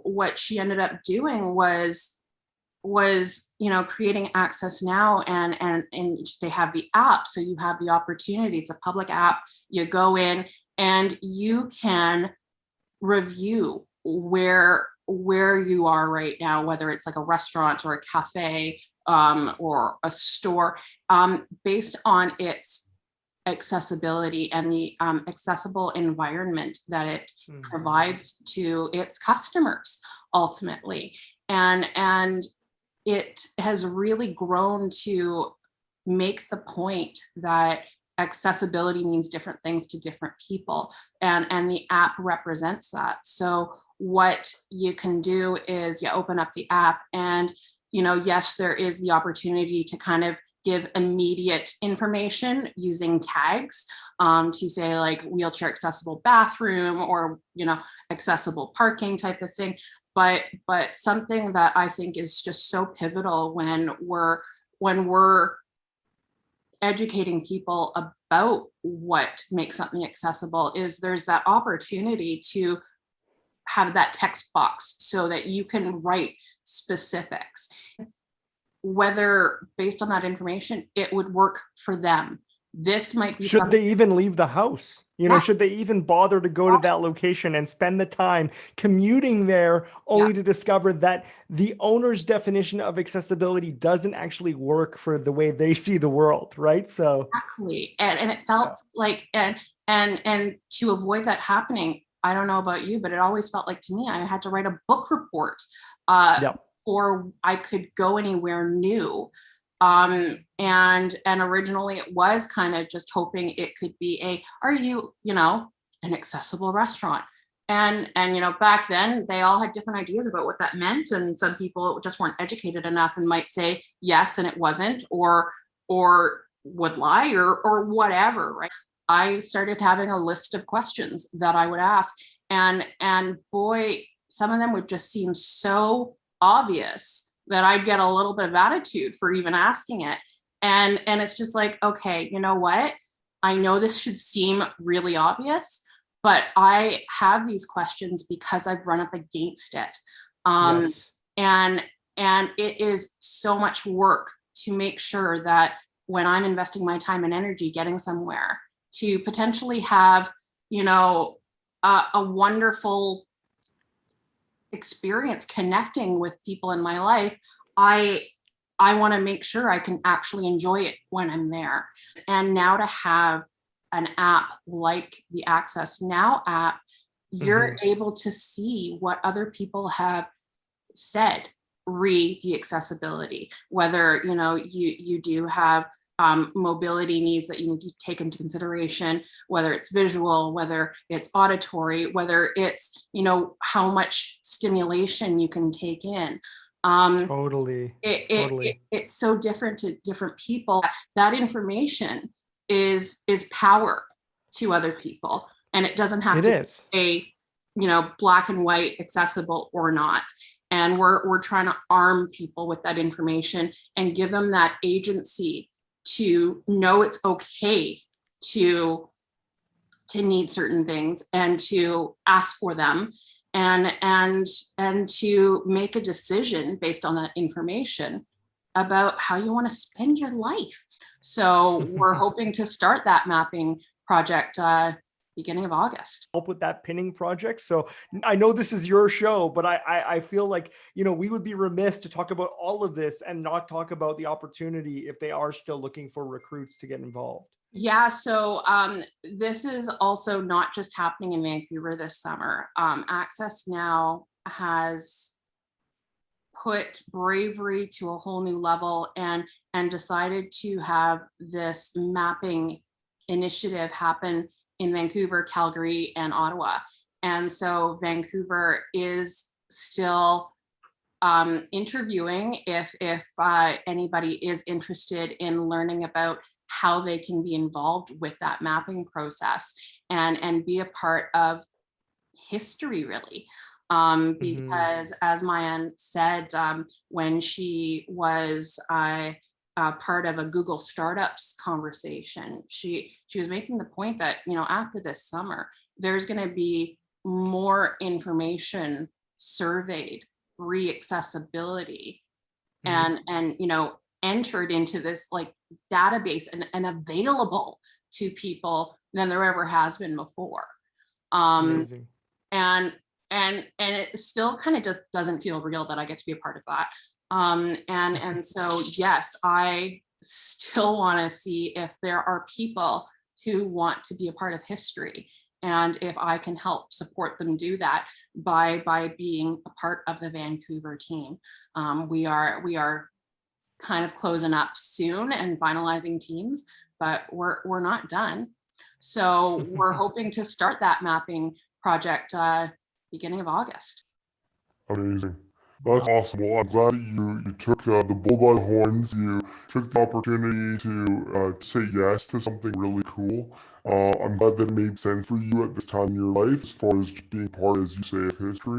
what she ended up doing was creating AccessNow, and they have the app, so you have the opportunity. It's a public app. You go in and you can review where you are right now, whether it's like a restaurant or a cafe, or a store, based on its accessibility and the accessible environment that it provides to its customers ultimately. And it has really grown to make the point that accessibility means different things to different people, and the app represents that. So what you can do is you open up the app, and yes, there is the opportunity to kind of give immediate information using tags, to say like wheelchair accessible bathroom, or accessible parking type of thing. But something that I think is just so pivotal when we're educating people about what makes something accessible is there's that opportunity to have that text box so that you can write specifics, whether based on that information it would work for them. This might be Should they even leave the house? Should they even bother to go to that location and spend the time commuting there only to discover that the owner's definition of accessibility doesn't actually work for the way they see the world, right? So exactly. And it felt like, and to avoid that happening, I don't know about you, but it always felt like to me, I had to write a book report, or I could go anywhere new. And originally it was kind of just hoping it could be are you, an accessible restaurant? And back then they all had different ideas about what that meant. And some people just weren't educated enough and might say yes, and it wasn't, or would lie, or whatever, right? I started having a list of questions that I would ask, and boy, some of them would just seem so obvious that I'd get a little bit of attitude for even asking it. And it's just like, okay, you know what? I know this should seem really obvious, but I have these questions because I've run up against it. Yes. And it is so much work to make sure that when I'm investing my time and energy getting somewhere to potentially have, a wonderful experience connecting with people in my life, I want to make sure I can actually enjoy it when I'm there. And now to have an app like the AccessNow app, you're able to see what other people have said re the accessibility, whether you do have mobility needs that you need to take into consideration, whether it's visual, whether it's auditory, whether it's how much stimulation you can take in. Totally. It's so different to different people. That information is power to other people, and it doesn't have to be black and white, accessible or not. And we're trying to arm people with that information and give them that agency to know it's okay to need certain things and to ask for them, and to make a decision based on that information about how you want to spend your life. So we're hoping to start that mapping project beginning of August. Help with that pinning project. So I know this is your show, but I feel like, we would be remiss to talk about all of this and not talk about the opportunity if they are still looking for recruits to get involved. Yeah, so this is also not just happening in Vancouver this summer. AccessNow has put bravery to a whole new level and decided to have this mapping initiative happen in Vancouver, Calgary, and Ottawa. And so Vancouver is still interviewing if anybody is interested in learning about how they can be involved with that mapping process and be a part of history, really. Because as Mayan said, when she was part of a Google startups conversation, she was making the point that after this summer there's going to be more information surveyed re-accessibility Mhm. and you know, entered into this like database and available to people than there ever has been before. Um, Amazing. and and it still kind of just doesn't feel real that I get to be a part of that. And so yes, I still want to see if there are people who want to be a part of history, and if I can help support them do that by being a part of the Vancouver team. We are kind of closing up soon and finalizing teams, but we're not done. So we're hoping to start that mapping project beginning of August. Amazing. That's awesome. Well, I'm glad that you took the bull by the horns. You took the opportunity to say yes to something really cool. I'm glad that it made sense for you at this time in your life as far as just being part, as you say, of history.